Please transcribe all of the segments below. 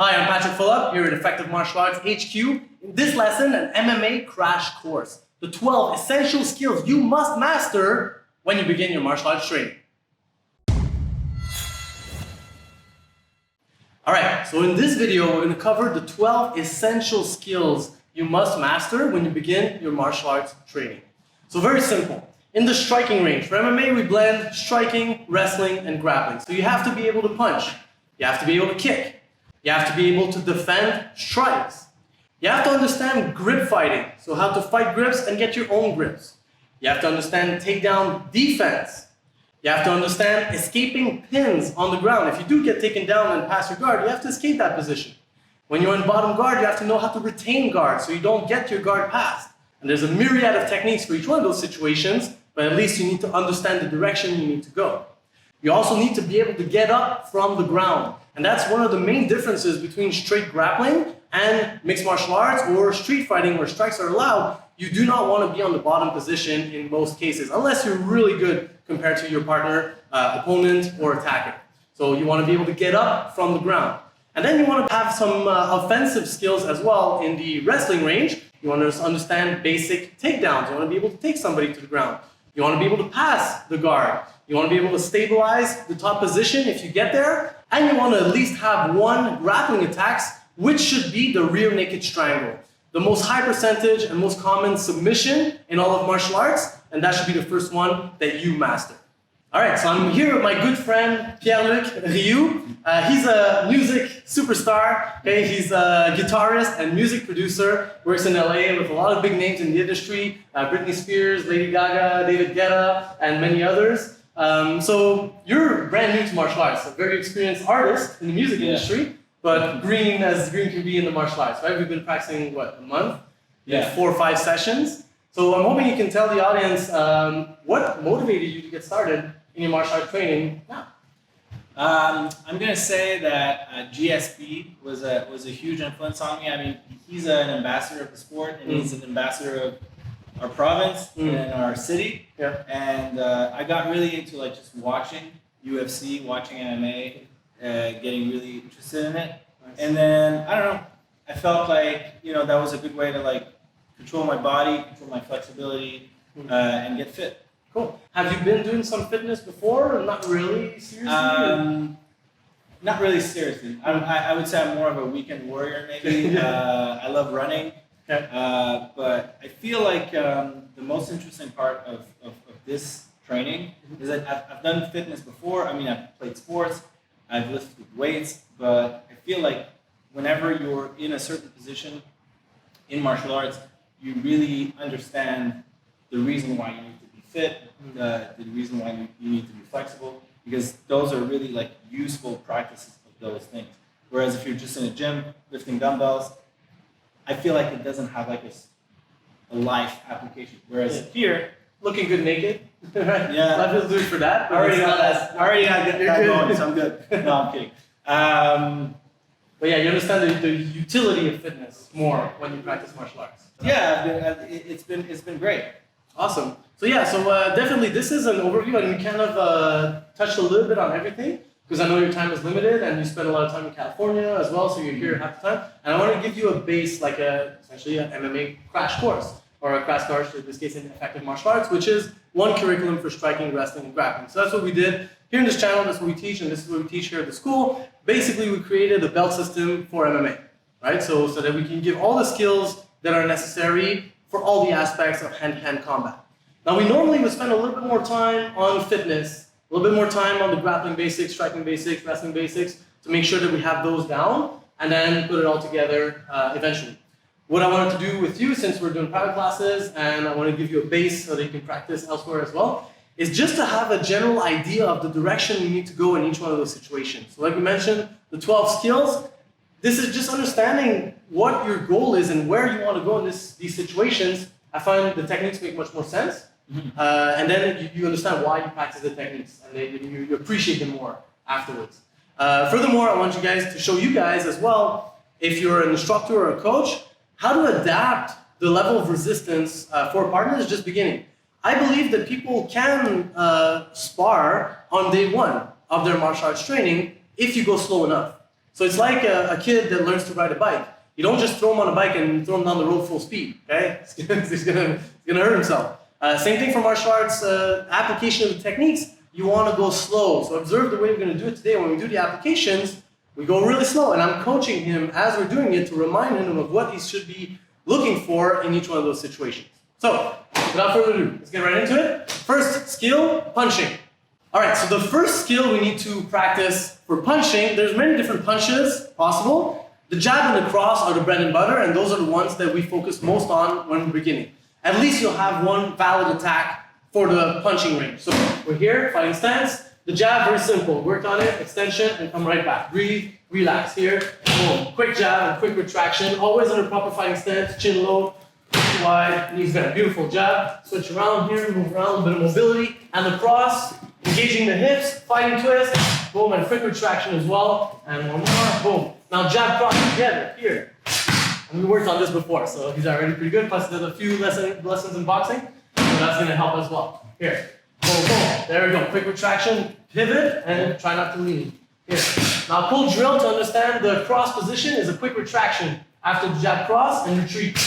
Hi, I'm Patrick Phillip here at Effective Martial Arts HQ. In this lesson, an MMA crash course. The 12 essential skills you must master when you begin your martial arts training. Alright, so in this video, we're going to cover the 12 essential skills you must master when you begin your martial arts training. So very simple. In the striking range, for MMA, we blend striking, wrestling, and grappling. So you have to be able to punch. You have to be able to kick. You have to be able to defend strikes. You have to understand grip fighting, so how to fight grips and get your own grips. You have to understand takedown defense. You have to understand escaping pins on the ground. If you do get taken down and pass your guard, you have to escape that position. When you're in bottom guard, you have to know how to retain guard so you don't get your guard passed. And there's a myriad of techniques for each one of those situations, but at least you need to understand the direction you need to go. You also need to be able to get up from the ground. And that's one of the main differences between straight grappling and mixed martial arts or street fighting where strikes are allowed. You do not want to be on the bottom position in most cases, unless you're really good compared to your partner, opponent, or attacker. So you want to be able to get up from the ground. And then you want to have some offensive skills as well in the wrestling range. You want to understand basic takedowns. You want to be able to take somebody to the ground. You want to be able to pass the guard. You want to be able to stabilize the top position if you get there. And you want to at least have one grappling attacks, which should be the rear naked strangle. The most high percentage and most common submission in all of martial arts, and that should be the first one that you master. All right, so I'm here with my good friend, Pierre-Luc Rioux. He's a music superstar. Okay? He's a guitarist and music producer, works in LA with a lot of big names in the industry, Britney Spears, Lady Gaga, David Guetta, and many others. So you're brand new to martial arts, a very experienced artist in the music industry, but green as green can be in the martial arts, right? We've been practicing, what, a month? Yeah. 4 or 5 sessions. So I'm hoping you can tell the audience what motivated you to get started in your martial arts training now. I'm going to say that GSP was a huge influence on me. I mean, he's an ambassador of the sport, and he's an ambassador of our province and our city. Yeah. And I got really into like just watching UFC, watching MMA, getting really interested in it. Nice. And then, I don't know, I felt like, that was a good way to like control my body, control my flexibility, and get fit. Cool. Have you been doing some fitness before or not really seriously? Not really seriously. I would say I'm more of a weekend warrior maybe. I love running. Okay. But I feel like the most interesting part of this training is that I've done fitness before. I mean, I've played sports, I've lifted weights, but I feel like whenever you're in a certain position in martial arts, you really understand the reason why you need to be fit, the reason why you need to be flexible, because those are really like useful practices of those things. Whereas if you're just in a gym lifting dumbbells, I feel like it doesn't have like a life application. Whereas here, looking good naked, right? Yeah, life is good for that. I already got that going, so I'm good. No, I'm kidding. But yeah, you understand the utility of fitness more when you practice martial arts. Yeah, it's been great. Awesome. So yeah, definitely this is an overview, and we kind of touched a little bit on everything, because I know your time is limited and you spend a lot of time in California as well, so you're here half the time. And I want to give you a base, like essentially an MMA crash course, or a crash course, in this case in effective martial arts, which is one curriculum for striking, wrestling, and grappling. So that's what we did here in this channel, that's what we teach, and this is what we teach here at the school. Basically, we created a belt system for MMA, right? So that we can give all the skills that are necessary for all the aspects of hand-to-hand combat. Now, we normally would spend a little bit more time on fitness, a little bit more time on the grappling basics, striking basics, wrestling basics, to make sure that we have those down, and then put it all together eventually. What I wanted to do with you, since we're doing private classes, and I want to give you a base so that you can practice elsewhere as well, is just to have a general idea of the direction you need to go in each one of those situations. So like we mentioned, the 12 skills, this is just understanding what your goal is and where you want to go in these situations. I find the techniques make much more sense. And then you understand why you practice the techniques, and you appreciate them more afterwards. Furthermore, I want to show you guys as well, if you're an instructor or a coach, how to adapt the level of resistance for partners just beginning. I believe that people can spar on day one of their martial arts training if you go slow enough. So it's like a kid that learns to ride a bike. You don't just throw him on a bike and throw him down the road full speed, okay? He's gonna hurt himself. Same thing for martial arts application of the techniques. You want to go slow. So observe the way we're going to do it today. When we do the applications, we go really slow. And I'm coaching him as we're doing it to remind him of what he should be looking for in each one of those situations. So without further ado, let's get right into it. First skill, punching. All right, so the first skill we need to practice for punching, there's many different punches possible. The jab and the cross are the bread and butter, and those are the ones that we focus most on when we're beginning. At least you'll have one valid attack for the punching range. So we're here, fighting stance. The jab, very simple. Work on it, extension, and come right back. Breathe, relax here. Boom. Quick jab and quick retraction. Always in a proper fighting stance. Chin low, wide, knees bent. Beautiful jab. Switch around here, move around, a bit of mobility. And the cross, engaging the hips, fighting twist. Boom, and quick retraction as well. And one more, boom. Now jab, cross together, here. And we worked on this before, so he's already pretty good. Plus, there's a few lessons in boxing. So that's going to help as well. Here. Boom, boom. There we go. Quick retraction, pivot, and try not to lean. Here. Now, pull drill to understand the cross position is a quick retraction after the jab cross and retreat.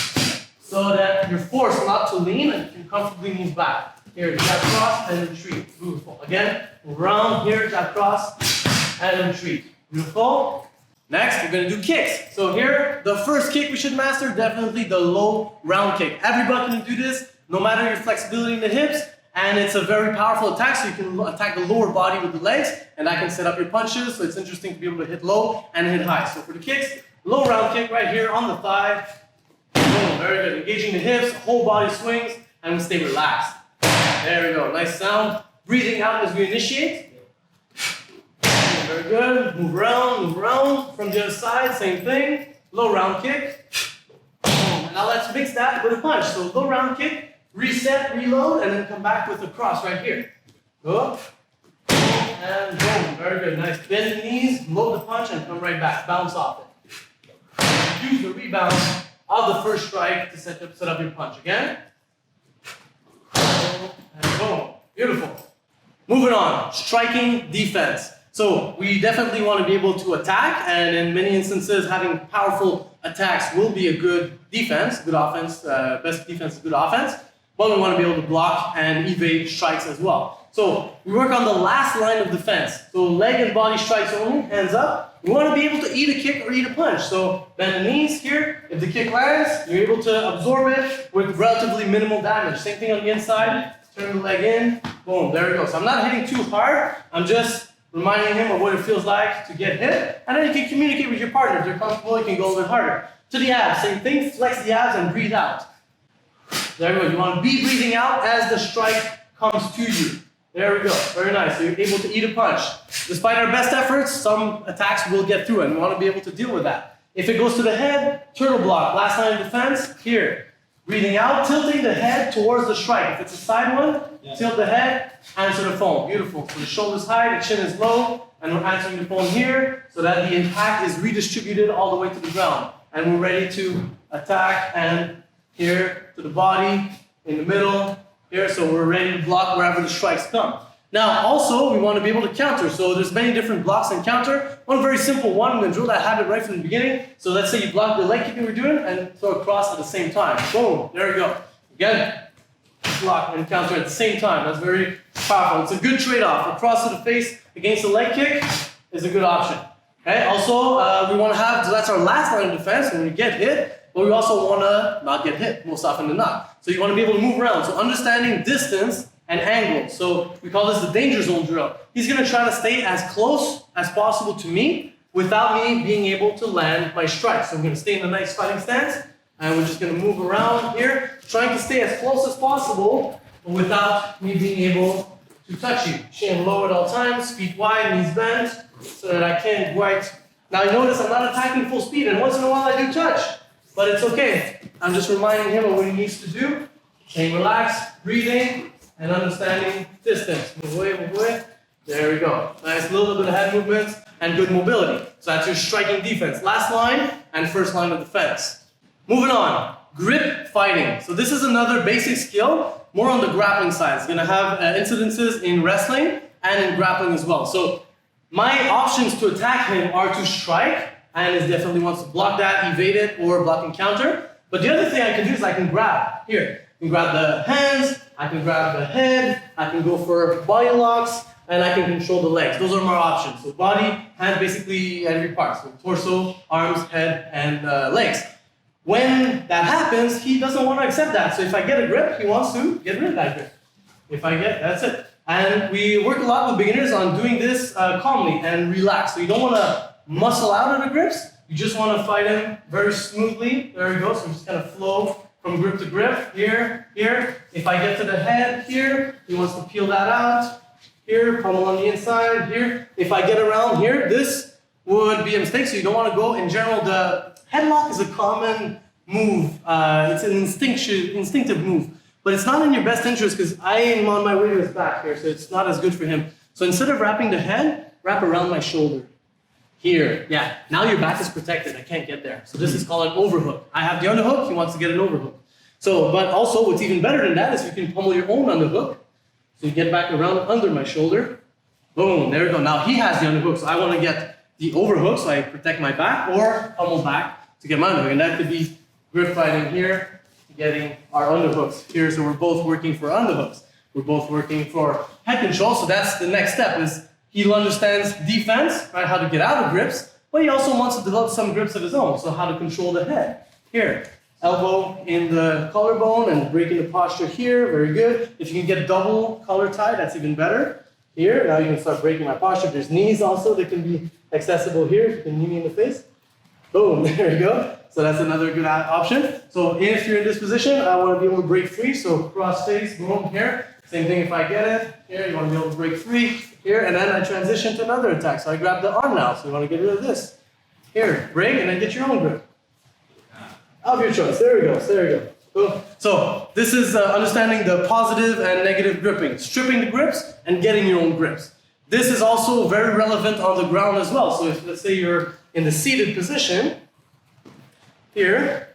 So that you're forced not to lean and you can comfortably move back. Here, jab cross and retreat. Beautiful. Again, move around here, jab cross and retreat. Beautiful. Next, we're going to do kicks. So here, the first kick we should master, definitely the low round kick. Everybody can do this, no matter your flexibility in the hips, and it's a very powerful attack, so you can attack the lower body with the legs, and that can set up your punches, so it's interesting to be able to hit low and hit high. So for the kicks, low round kick right here on the thigh. Boom, very good. Engaging the hips, whole body swings, and we stay relaxed. There we go, nice sound. Breathing out as we initiate. Very good. Move around from the other side, same thing. Low round kick. Boom. Now let's mix that with a punch. So low round kick, reset, reload, and then come back with a cross right here. Go. And boom. Very good. Nice. Bend the knees, load the punch, and come right back. Bounce off it. Use the rebound of the first strike to set up your punch. Again. And boom. Beautiful. Moving on. Striking defense. So we definitely want to be able to attack, and in many instances, having powerful attacks will be a good defense, good offense. Best defense is good offense, but we want to be able to block and evade strikes as well. So we work on the last line of defense. So leg and body strikes only, hands up. We want to be able to eat a kick or eat a punch. So bend the knees here. If the kick lands, you're able to absorb it with relatively minimal damage. Same thing on the inside. Turn the leg in. Boom. There we go. So I'm not hitting too hard. I'm just reminding him of what it feels like to get hit, and then you can communicate with your partner. If they're comfortable, you can go a little bit harder. To the abs, same thing, flex the abs and breathe out. There we go. You want to be breathing out as the strike comes to you. There we go. Very nice. So you're able to eat a punch. Despite our best efforts, some attacks will get through, and we want to be able to deal with that. If it goes to the head, turtle block, last line of defense, here. Breathing out, tilting the head towards the strike. If it's a side one, tilt the head, answer the phone. Beautiful. So the shoulder's high, the chin is low, and we're answering the phone here so that the impact is redistributed all the way to the ground. And we're ready to attack, and here to the body, in the middle, here, so we're ready to block wherever the strikes come. Now, also, we want to be able to counter. So there's many different blocks and counter. One very simple one, I'm going to drill that habit right from the beginning. So let's say you block the leg kicking we're doing and throw a cross at the same time. Boom, there we go. Again, block and counter at the same time. That's very powerful. It's a good trade-off. A cross to the face against a leg kick is a good option. Okay. Also, we want to have, so that's our last line of defense when we get hit, but we also want to not get hit most often than not. So you want to be able to move around. So understanding distance and angle. So we call this the danger zone drill. He's going to try to stay as close as possible to me without me being able to land my strike. So I'm going to stay in a nice fighting stance, and we're just going to move around here, trying to stay as close as possible without me being able to touch you. Chin low at all times, feet wide, knees bent, so that I can't quite. Now you notice I'm not attacking full speed, and once in a while I do touch, but it's okay. I'm just reminding him of what he needs to do. Staying relaxed, breathing, and understanding distance. Move away, move away. There we go. Nice little bit of head movements and good mobility. So that's your striking defense. Last line and first line of defense. Moving on, grip fighting. So this is another basic skill, more on the grappling side. It's going to have incidences in wrestling and in grappling as well. So My options to attack him are to strike, and he definitely wants to block that, evade it, or block and counter. But the other thing I can do is I can grab. Here, I can grab the hands, I can grab the head, I can go for body locks, and I can control the legs. Those are my options. So body, hand, basically every part. So torso, arms, head, and legs. When that happens, he doesn't want to accept that. So if I get a grip, he wants to get rid of that grip. If I get, that's it. And we work a lot with beginners on doing this calmly and relaxed. So you don't want to muscle out of the grips. You just want to fight him very smoothly. There we go. So just kind of flow from grip to grip. Here, here. If I get to the head, here, he wants to peel that out. Here, pummel on the inside. Here. If I get around here, this would be a mistake. So you don't want to go. In general, the headlock is a common move. It's an instinctive move. But it's not in your best interest because I am on my way to his back here, so it's not as good for him. So instead of wrapping the head, wrap around my shoulder. Here, yeah. Now your back is protected. I can't get there. So this is called an overhook. I have the underhook. He wants to get an overhook. So, but also what's even better than that is you can pummel your own underhook. So you get back around under my shoulder. Boom, there we go. Now he has the underhook, so I want to get the overhook so I protect my back, or pummel back to get my underhook. And that could be grip fighting here, getting our underhooks here. So we're both working for underhooks. We're both working for head control. So that's the next step is he understands defense, right? How to get out of grips, but he also wants to develop some grips of his own. So how to control the head. Here, elbow in the collarbone and breaking the posture here. Very good. If you can get double collar tie, that's even better. Here, now you can start breaking my posture. There's knees also that can be accessible here. You can knee me in the face. Boom, there you go. So that's another good option. So if you're in this position, I want to be able to break free. So cross face, boom, here. Same thing if I get it. Here, you want to be able to break free. Here, and then I transition to another attack. So I grab the arm now. So you want to get rid of this. Here, break, and then get your own grip. Of your choice. There we go. So there we go. Boom. So this is understanding the positive and negative gripping. Stripping the grips and getting your own grips. This is also very relevant on the ground as well. So if, let's say, you're in the seated position, here,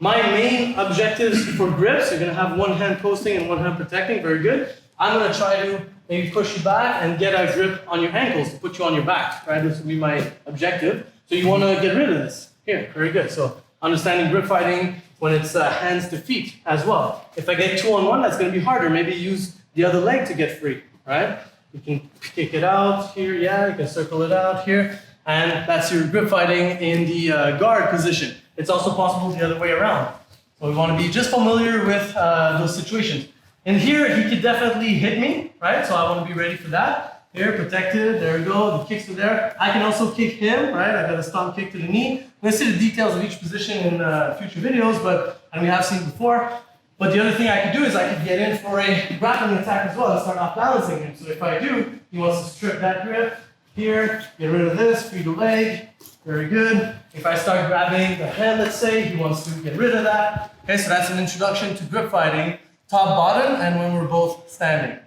my main objectives for grips, you're going to have one hand posting and one hand protecting, very good. I'm going to try to maybe push you back and get a grip on your ankles to put you on your back, right? This will be my objective. So you want to get rid of this. Here, very good. So understanding grip fighting when it's hands to feet as well. If I get 2-on-1, that's going to be harder. Maybe use the other leg to get free, right? You can kick it out here, yeah, you can circle it out here. And that's your grip fighting in the guard position. It's also possible the other way around. So we want to be just familiar with those situations. And here, he could definitely hit me, right? So I want to be ready for that. Here, protected, there we go, the kicks are there. I can also kick him, right? I got a stomp kick to the knee. We're going to see the details of each position in future videos, and we have seen before. But the other thing I could do is I could get in for a grappling attack as well and start off balancing him. So if I do, he wants to strip that grip. Here, get rid of this, free the leg. Very good. If I start grabbing the hand, let's say, he wants to get rid of that. Okay, so that's an introduction to grip fighting, top, bottom, and when we're both standing.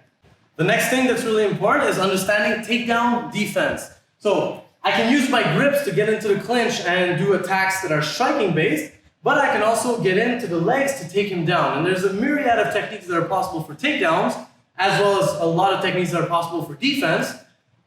The next thing that's really important is understanding takedown defense. So I can use my grips to get into the clinch and do attacks that are striking based, but I can also get into the legs to take him down. And there's a myriad of techniques that are possible for takedowns, as well as a lot of techniques that are possible for defense.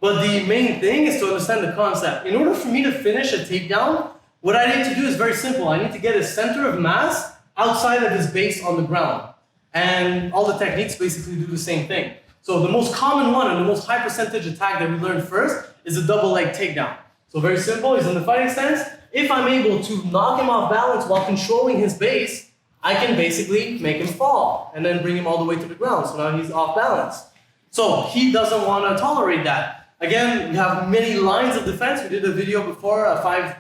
But the main thing is to understand the concept. In order for me to finish a takedown, what I need to do is very simple. I need to get his center of mass outside of his base on the ground. And all the techniques basically do the same thing. So the most common one and the most high percentage attack that we learn first is a double leg takedown. So very simple, he's in the fighting stance. If I'm able to knock him off balance while controlling his base, I can basically make him fall and then bring him all the way to the ground. So now he's off balance. So he doesn't want to tolerate that. Again, we have many lines of defense. We did a video before, 5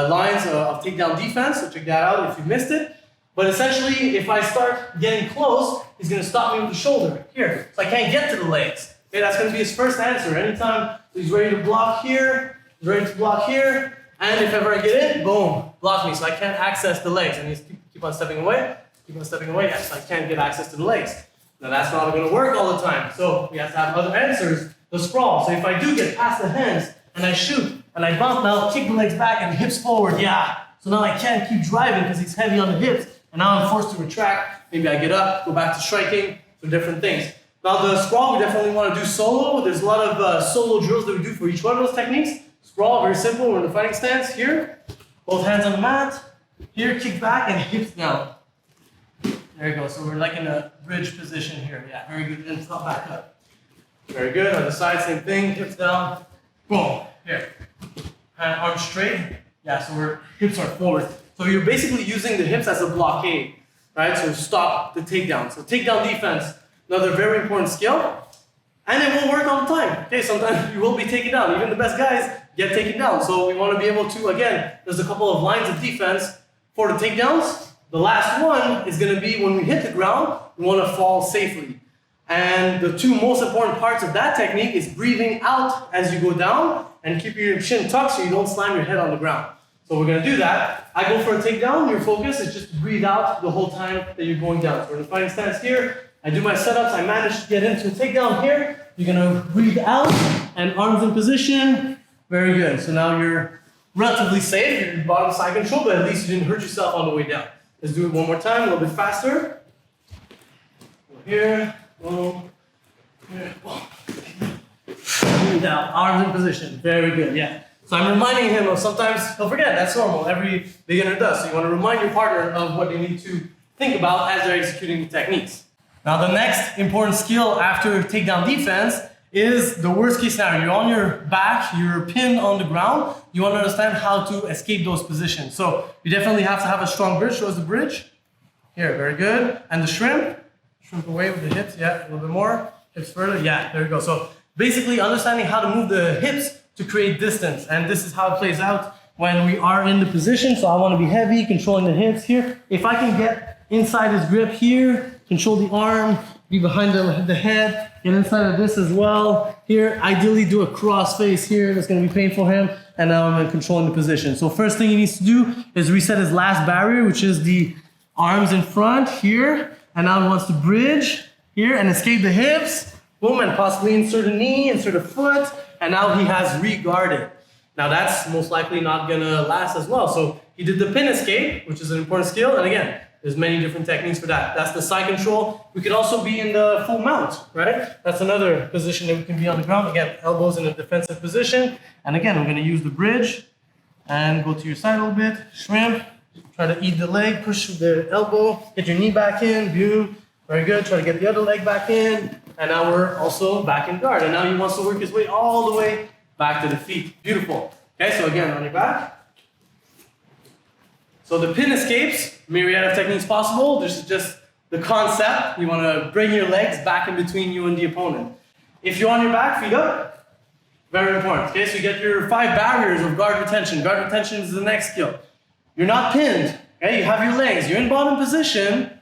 lines of takedown defense, so check that out if you missed it. But essentially, if I start getting close, he's going to stop me with the shoulder here. So I can't get to the legs. Okay, that's going to be his first answer. Anytime he's ready to block here, he's ready to block here, and if ever I get in, boom, block me. So I can't access the legs. And he's keep on stepping away, yes, I can't get access to the legs. Now that's not going to work all the time. So we have to have other answers. The sprawl. So if I do get past the hands and I shoot and I bump, now kick the legs back and hips forward, yeah. So now I can't keep driving because he's heavy on the hips and now I'm forced to retract. Maybe I get up, go back to striking, so different things. Now the sprawl we definitely want to do solo. There's a lot of solo drills that we do for each one of those techniques. Sprawl, very simple. We're in the fighting stance here. Both hands on the mat. Here, kick back and hips down. There you go. So we're like in a bridge position here. Yeah, very good. And stop back up. Very good. On the side, same thing. Hips down. Boom. Here. And arms straight. Yeah, so our hips are forward. So you're basically using the hips as a blockade, right? So stop the takedown. So takedown defense, another very important skill. And it won't work all the time. Okay, sometimes you will be taken down. Even the best guys get taken down. So we want to be able to, again, there's a couple of lines of defense for the takedowns. The last one is going to be when we hit the ground, we want to fall safely. And the two most important parts of that technique is breathing out as you go down and keep your chin tucked so you don't slam your head on the ground. So we're going to do that. I go for a takedown. Your focus is just to breathe out the whole time that you're going down. So we're in the fighting stance here. I do my setups. I manage to get into a takedown here. You're going to breathe out and arms in position. Very good. So now you're relatively safe. You're in bottom side control, but at least you didn't hurt yourself on the way down. Let's do it one more time, a little bit faster. Go here, boom, here, boom. Down, arms in position. Very good, yeah. So I'm reminding him of sometimes he'll forget. That's normal. Every beginner does. So you want to remind your partner of what they need to think about as they're executing the techniques. Now the next important skill after takedown defense is the worst case scenario. You're on your back, you're pinned on the ground. You want to understand how to escape those positions. So you definitely have to have a strong bridge. Show us the bridge. Here, very good. And the shrimp. Shrimp away with the hips. Yeah, a little bit more. Hips further. Yeah, there we go. So basically understanding how to move the hips to create distance. And this is how it plays out when we are in the position. So I want to be heavy, controlling the hips here. If I can get inside his grip here, control the arm, be behind the head, get inside of this as well. Here, ideally do a cross face here. That's going to be painful for him. And now I'm controlling the position. So first thing he needs to do is reset his last barrier, which is the arms in front here. And now he wants to bridge here and escape the hips. Boom, and possibly insert a knee, insert a foot. And now he has re-guarded. Now that's most likely not going to last as well. So he did the pin escape, which is an important skill. And again, there's many different techniques for that. That's the side control. We could also be in the full mount, right? That's another position that we can be on the ground. Again, elbows in a defensive position. And again, we're going to use the bridge and go to your side a little bit. Shrimp. Try to eat the leg. Push the elbow. Get your knee back in. Boom. Very good. Try to get the other leg back in. And now we're also back in guard. And now he wants to work his way all the way back to the feet. Beautiful. Okay, so again, on your back. So the pin escapes, myriad of techniques possible. This is just the concept. You want to bring your legs back in between you and the opponent. If you're on your back, feet up. Very important. Okay, so you get your 5 barriers of guard retention. Guard retention is the next skill. You're not pinned. Okay, you have your legs. You're in bottom position,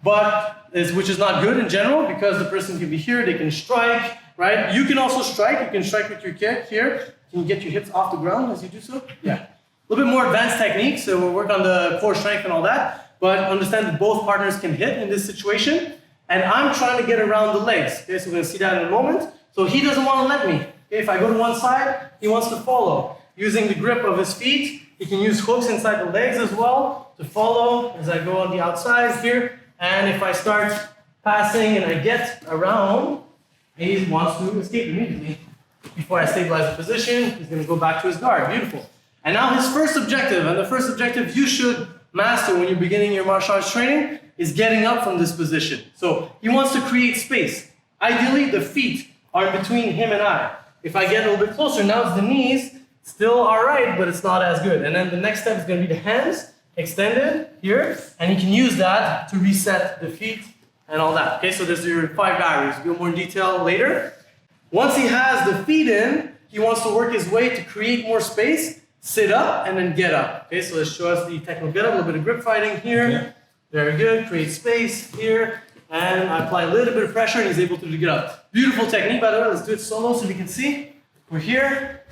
which is not good in general because the person can be here. They can strike, right? You can also strike. You can strike with your kick here. Can you get your hips off the ground as you do so? Yeah. A little bit more advanced techniques, so we'll work on the core strength and all that, but understand that both partners can hit in this situation, and I'm trying to get around the legs. Okay, so we're going to see that in a moment. So he doesn't want to let me. Okay, if I go to one side, he wants to follow. Using the grip of his feet, he can use hooks inside the legs as well to follow as I go on the outside here, and if I start passing and I get around, he wants to escape immediately. Before I stabilize the position, he's going to go back to his guard. Beautiful. And now his first objective, and the first objective you should master when you're beginning your martial arts training, is getting up from this position. So he wants to create space. Ideally, the feet are between him and I. If I get a little bit closer, now it's the knees, still all right, but it's not as good. And then the next step is going to be the hands extended here, and you can use that to reset the feet and all that. Okay, so there's your 5 barriers. We'll go more in detail later. Once he has the feet in, he wants to work his way to create more space. Sit up and then get up. Okay, so let's show us the technical get up, a little bit of grip fighting here. Yeah. Very good. Create space here. And I apply a little bit of pressure and he's able to get up. Beautiful technique, by the way. Let's do it solo so we can see. We're here.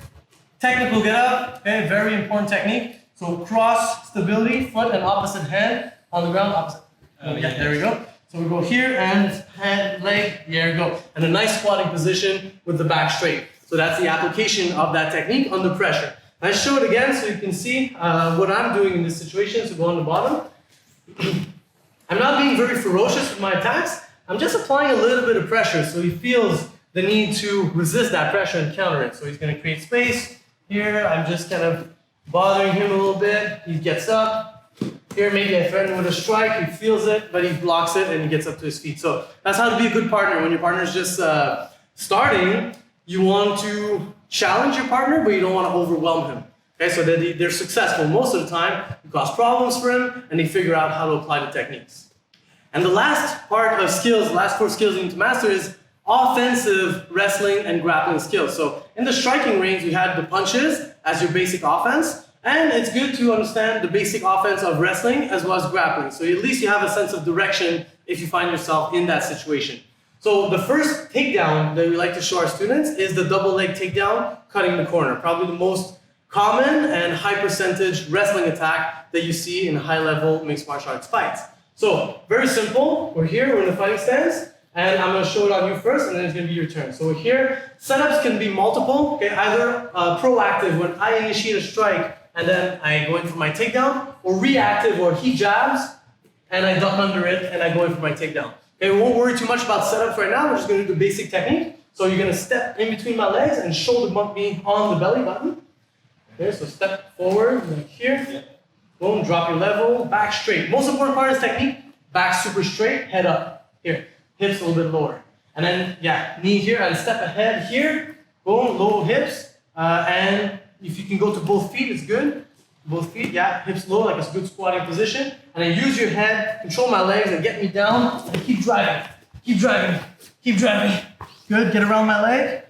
Technical get up. Okay, very important technique. So cross stability, foot and opposite hand on the ground. Opposite. Yeah, there we go. So we go here and hand, leg, there we go. And a nice squatting position with the back straight. So that's the application of that technique under pressure. Let's show it again so you can see what I'm doing in this situation. So go on the bottom. I'm not being very ferocious with my attacks. I'm just applying a little bit of pressure so he feels the need to resist that pressure and counter it. So he's going to create space. Here, I'm just kind of bothering him a little bit. He gets up. Here, maybe I threaten with a strike. He feels it, but he blocks it and he gets up to his feet. So that's how to be a good partner. When your partner's just starting, you want to challenge your partner, but you don't want to overwhelm him. Okay, so that they're successful. Most of the time, you cause problems for him, and they figure out how to apply the techniques. And the last part of skills, the last 4 skills you need to master is offensive wrestling and grappling skills. So in the striking range, you had the punches as your basic offense, and it's good to understand the basic offense of wrestling as well as grappling. So at least you have a sense of direction if you find yourself in that situation. So the first takedown that we like to show our students is the double leg takedown, cutting the corner. Probably the most common and high percentage wrestling attack that you see in high level mixed martial arts fights. So very simple, we're here, we're in the fighting stance, and I'm going to show it on you first, and then it's going to be your turn. So we're here, setups can be multiple, okay, either proactive when I initiate a strike and then I go in for my takedown, or reactive where he jabs and I duck under it and I go in for my takedown. Okay, we won't worry too much about setups right now, we're just going to do the basic technique. So you're going to step in between my legs and shoulder bump me on the belly button. Okay, so step forward, like here. Boom, drop your level, back straight. Most important part is technique, back super straight, head up. Here, hips a little bit lower. And then, yeah, knee here, and step ahead here. Boom, low hips. And if you can go to both feet, it's good. Both feet, yeah, hips low, like a good squatting position. And then use your head, control my legs, and get me down. And keep driving, keep driving, keep driving. Good, get around my leg.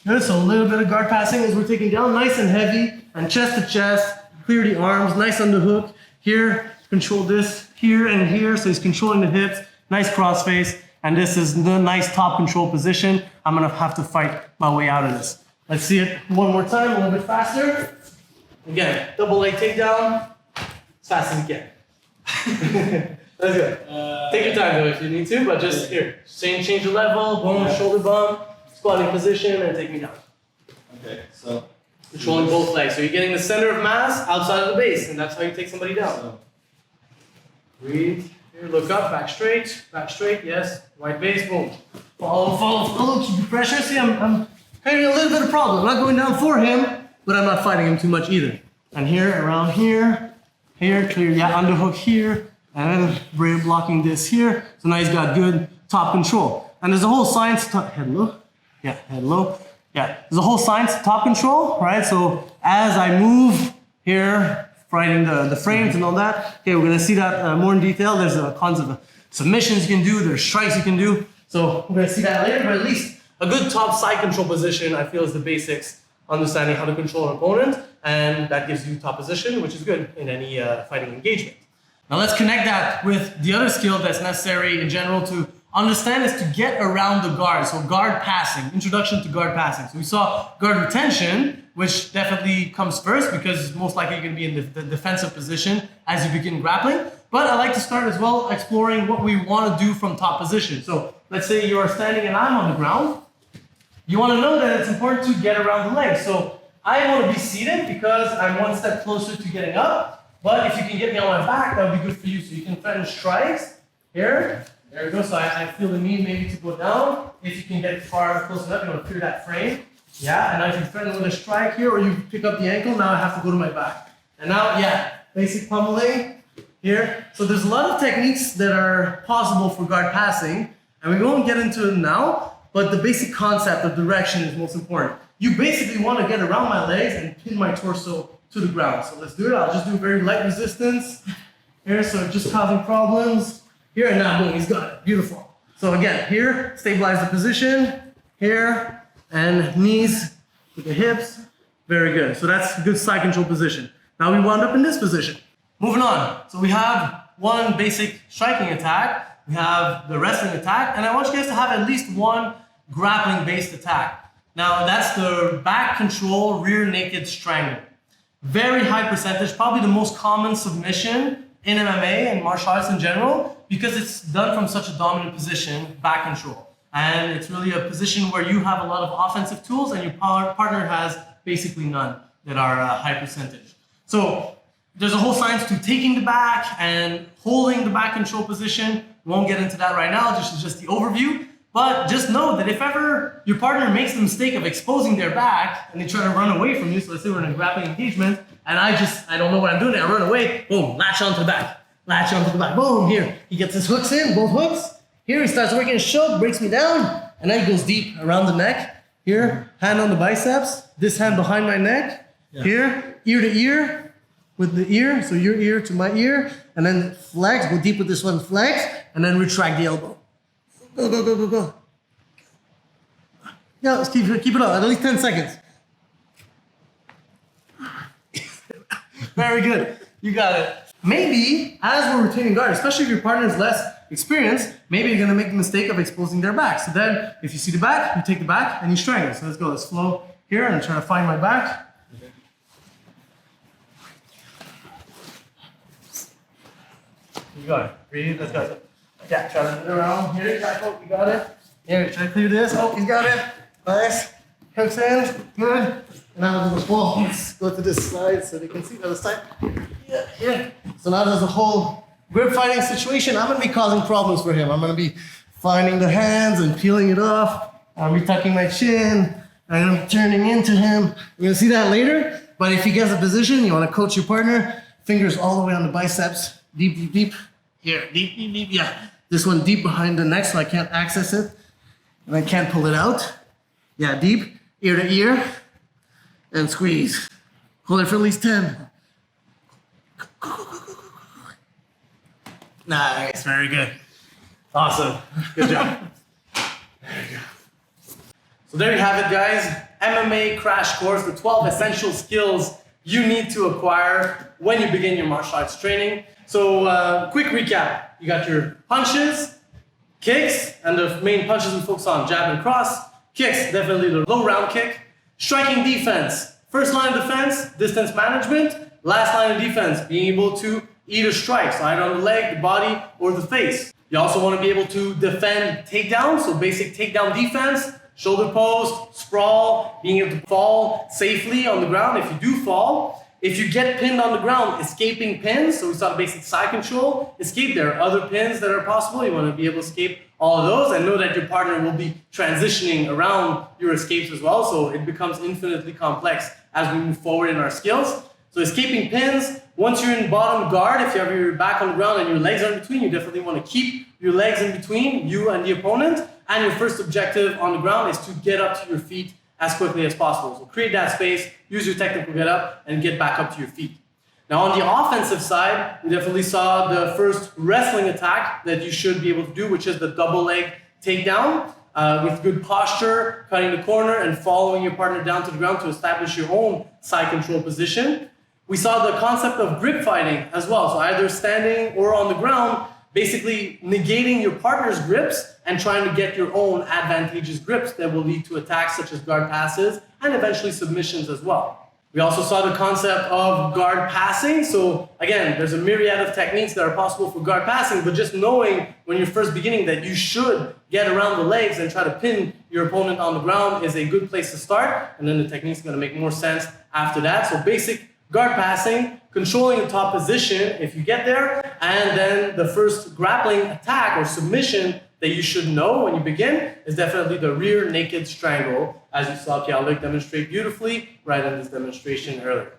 Good, so a little bit of guard passing as we're taking down, nice and heavy, and chest to chest. Clear the arms, nice underhook. Here, control this here and here, so he's controlling the hips. Nice cross face, and this is the nice top control position. I'm gonna have to fight my way out of this. Let's see it one more time, a little bit faster. Again, double leg takedown, as fast as you can. That's good. Take your time though if you need to, but just here. Change your level, boom, shoulder bump, squatting position, and take me down. Okay, so. Controlling both legs. So you're getting the center of mass outside of the base, and that's how you take somebody down. So, breathe. Here, look up, back straight, yes. White base, boom. Follow, follow, follow, keep your pressure. See, I'm having a little bit of problem. I'm not going down for him, but I'm not fighting him too much either. And here, around here, clear, yeah, underhook here, and we're blocking this here. So now he's got good top control. And there's a whole science, head low, yeah, head low. Yeah, there's a whole science to top control, right? So as I move here, fighting the frames and all that, okay, we're gonna see that more in detail. There's tons of submissions you can do, there's strikes you can do. So we're gonna see that later, but at least a good top side control position, I feel, is the basics, understanding how to control an opponent, and that gives you top position, which is good in any fighting engagement. Now let's connect that with the other skill that's necessary in general to understand is to get around the guard. So guard passing, introduction to guard passing. So we saw guard retention, which definitely comes first because most likely you're going to be in the defensive position as you begin grappling. But I like to start as well exploring what we want to do from top position. So let's say you're standing and I'm on the ground. You want to know that it's important to get around the legs. So I want to be seated because I'm one step closer to getting up. But if you can get me on my back, that would be good for you. So you can threaten strikes here. There we go. So I feel the need maybe to go down. If you can get far close enough, you want to clear that frame. Yeah, and now if you threaten with a strike here or you pick up the ankle, now I have to go to my back. And now, yeah, basic pummeling here. So there's a lot of techniques that are possible for guard passing, and we won't get into them now, but the basic concept of direction is most important. You basically want to get around my legs and pin my torso to the ground. So let's do it. I'll just do very light resistance here, so just causing problems. Here and now, boom, he's got it. Beautiful. So again, here, stabilize the position. Here, and knees with the hips. Very good. So that's a good side control position. Now we wound up in this position. Moving on. So we have one basic striking attack. We have the wrestling attack. And I want you guys to have at least one grappling-based attack. Now that's the back control rear naked strangle. Very high percentage, probably the most common submission in MMA and martial arts in general, because it's done from such a dominant position, back control. And it's really a position where you have a lot of offensive tools and your partner has basically none that are high percentage. So there's a whole science to taking the back and holding the back control position, We won't get into that right now. This is just the overview. But just know that if ever your partner makes the mistake of exposing their back and they try to run away from you, so let's say we're in a grappling engagement and I don't know what I'm doing, I run away, boom, latch onto the back, boom, here. He gets his hooks in, both hooks. Here he starts working his shoulder, breaks me down, and then he goes deep around the neck. Here, hand on the biceps, this hand behind my neck. Yeah. Here, ear to ear with the ear, so your ear to my ear, and then flex, go deep with this one, flex, and then retract the elbow. Go. Yeah, let's keep it up, at least 10 seconds. Very good, you got it. Maybe, as we're retaining guard, especially if your partner is less experienced, maybe you're gonna make the mistake of exposing their back. So then, if you see the back, you take the back and you strangle. So let's go, let's flow here and try to find my back. Okay. You got it, breathe, let's go. Yeah, try to move around. Here, you got it. Here, try to clear this. Oh, he's got it. Nice. Hooks in, good. Now to the ball. Let's go to this side so they can see the other side. Yeah. So now there's a whole grip fighting situation. I'm gonna be causing problems for him. I'm gonna be finding the hands and peeling it off. I'm gonna be tucking my chin. I'm turning into him. We're gonna see that later. But if he gets a position, you wanna coach your partner. Fingers all the way on the biceps. Deep. Here, deep, yeah. This one deep behind the neck so I can't access it. And I can't pull it out. Yeah, deep, ear to ear. And squeeze. Hold it for at least 10. Nice, very good. Awesome, good job. There you go. So there you have it, guys. MMA crash course, the 12 essential skills you need to acquire when you begin your martial arts training. So quick recap. You got your punches, kicks, and the main punches we focus on, jab and cross. Kicks, definitely the low round kick. Striking defense. First line of defense, distance management. Last line of defense, being able to either strike, so either on the leg, the body, or the face. You also want to be able to defend takedowns, so basic takedown defense, shoulder post, sprawl, being able to fall safely on the ground if you do fall. If you get pinned on the ground, escaping pins, so we saw the basic side control, escape. There are other pins that are possible. You want to be able to escape all of those and know that your partner will be transitioning around your escapes as well, so it becomes infinitely complex as we move forward in our skills. So escaping pins, once you're in bottom guard, if you have your back on the ground and your legs are in between, you definitely want to keep your legs in between, you and the opponent, and your first objective on the ground is to get up to your feet as quickly as possible. So create that space, use your technical get up, and get back up to your feet. Now on the offensive side, we definitely saw the first wrestling attack that you should be able to do, which is the double leg takedown. With good posture, cutting the corner, and following your partner down to the ground to establish your own side control position. We saw the concept of grip fighting as well. So either standing or on the ground, basically negating your partner's grips and trying to get your own advantageous grips that will lead to attacks such as guard passes and eventually submissions as well. We also saw the concept of guard passing. So again, there's a myriad of techniques that are possible for guard passing, but just knowing when you're first beginning that you should get around the legs and try to pin your opponent on the ground is a good place to start. And then the technique's gonna make more sense after that. So basic guard passing, controlling the top position if you get there, and then the first grappling attack or submission that you should know when you begin is definitely the rear naked strangle, as you saw Pierre-Luc demonstrate beautifully right in this demonstration earlier.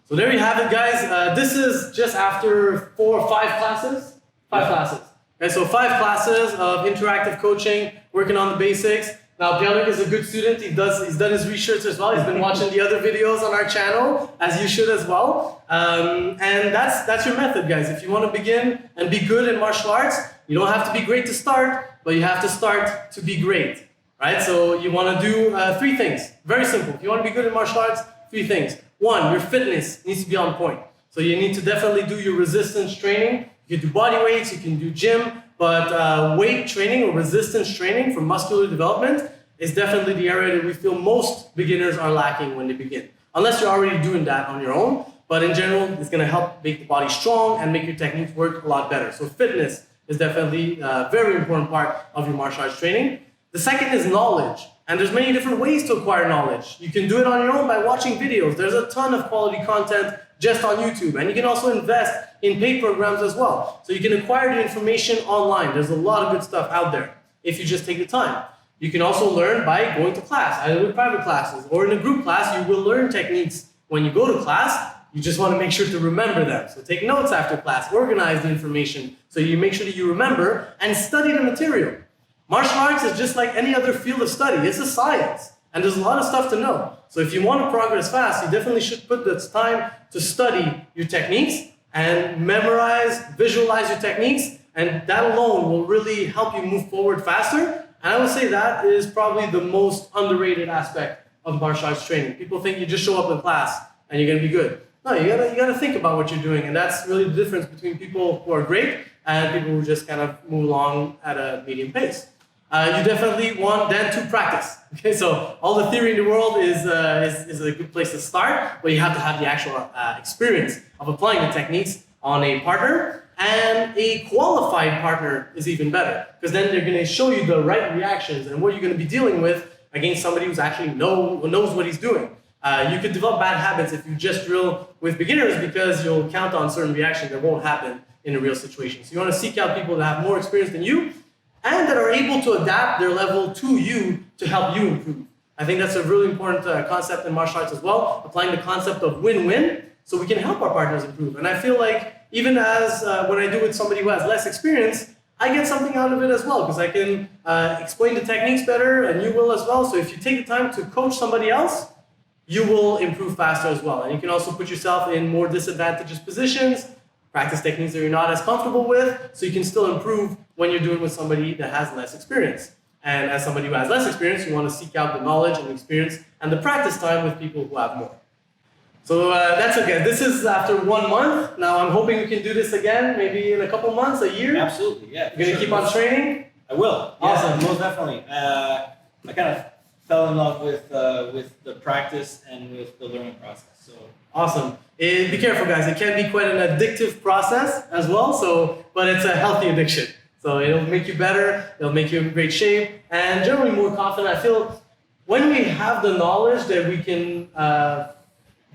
So there you have it, guys. This is just after 4 or 5 classes. 5 classes. Okay, so 5 classes of interactive coaching, working on the basics. Now, Pierre-Luc is a good student. He's done his research as well. He's been watching the other videos on our channel, as you should as well. And that's your method, guys. If you want to begin and be good in martial arts, you don't have to be great to start, but you have to start to be great, right? So you want to do 3 things. Very simple. If you want to be good in martial arts, 3 things. 1, your fitness needs to be on point. So you need to definitely do your resistance training. You can do body weights, you can do gym, but weight training or resistance training for muscular development is definitely the area that we feel most beginners are lacking when they begin. Unless you're already doing that on your own, but in general, it's gonna help make the body strong and make your techniques work a lot better. So fitness is definitely a very important part of your martial arts training. The second is knowledge. And there's many different ways to acquire knowledge. You can do it on your own by watching videos. There's a ton of quality content just on YouTube. And you can also invest in paid programs as well. So you can acquire the information online. There's a lot of good stuff out there if you just take the time. You can also learn by going to class, either with private classes or in a group class. You will learn techniques when you go to class. You just want to make sure to remember them. So take notes after class, organize the information so you make sure that you remember and study the material. Martial arts is just like any other field of study. It's a science, and there's a lot of stuff to know. So if you want to progress fast, you definitely should put the time to study your techniques and memorize, visualize your techniques, and that alone will really help you move forward faster. And I would say that is probably the most underrated aspect of martial arts training. People think you just show up in class and you're going to be good. No, you gotta think about what you're doing, and that's really the difference between people who are great and people who just kind of move along at a medium pace. You definitely want then to practice. Okay, so all the theory in the world is a good place to start, but you have to have the actual experience of applying the techniques on a partner, and a qualified partner is even better, because then they're going to show you the right reactions and what you're going to be dealing with against somebody who's actually knows what he's doing. You could develop bad habits if you just drill with beginners, because you'll count on certain reactions that won't happen in a real situation. So you want to seek out people that have more experience than you and that are able to adapt their level to you to help you improve. I think that's a really important concept in martial arts as well, applying the concept of win-win so we can help our partners improve. And I feel like even as when I do with somebody who has less experience, I get something out of it as well, because I can explain the techniques better, and you will as well. So if you take the time to coach somebody else, you will improve faster as well. And you can also put yourself in more disadvantageous positions, practice techniques that you're not as comfortable with, so you can still improve when you're doing with somebody that has less experience. And as somebody who has less experience, you want to seek out the knowledge and the experience and the practice time with people who have more. So that's okay. This is after 1 month. Now I'm hoping we can do this again, maybe in a couple months, a year. Absolutely, yeah. You're going to keep on training? I will. Awesome. Yeah, most definitely. I kind of fell in love with the practice and with the learning process. So awesome. Be careful, guys. It can be quite an addictive process as well. But it's a healthy addiction. So it'll make you better. It'll make you in great shape and generally more confident. I feel when we have the knowledge that we can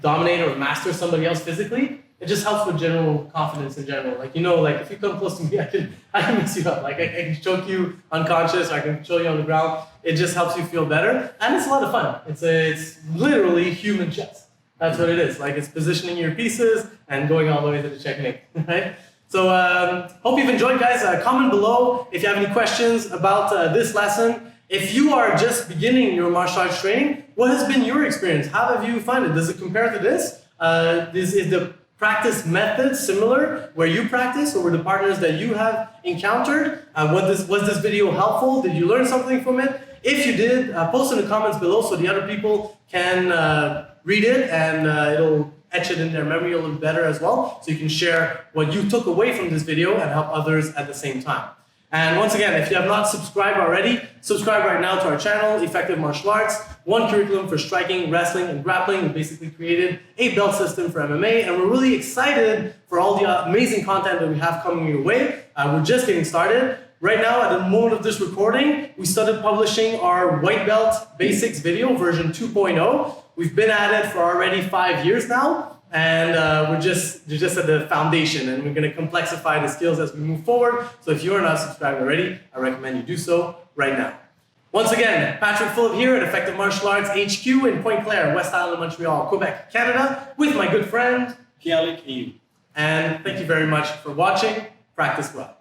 dominate or master somebody else physically, it just helps with general confidence in general. Like, like if you come close to me, I can mess you up. Like I can choke you unconscious, or I can show you on the ground. It just helps you feel better, and it's a lot of fun. It's literally human chess. That's what it is. Like, it's positioning your pieces and going all the way to the checkmate, right? So hope you've enjoyed, guys. Comment below if you have any questions about this lesson. If you are just beginning your martial arts training, what has been your experience? How have you found it? Does it compare to this? Is the practice method similar where you practice, or were the partners that you have encountered? Was this video helpful? Did you learn something from it? If you did, post in the comments below so the other people can read it, and it'll etch it in their memory a little better as well, so you can share what you took away from this video and help others at the same time. And once again, if you have not subscribed already, subscribe right now to our channel, Effective Martial Arts, one curriculum for striking, wrestling, and grappling. We basically created a belt system for MMA, and we're really excited for all the amazing content that we have coming your way. We're just getting started. Right now, at the moment of this recording, we started publishing our white belt basics video, version 2.0. We've been at it for already 5 years now. And we're just at the foundation, and we're going to complexify the skills as we move forward. So if you are not subscribed already, I recommend you do so right now. Once again, Patrick Phillip here at Effective Martial Arts HQ in Pointe Claire, West Island of Montreal, Quebec, Canada, with my good friend Pierre-Luc Rioux. And thank you very much for watching. Practice well.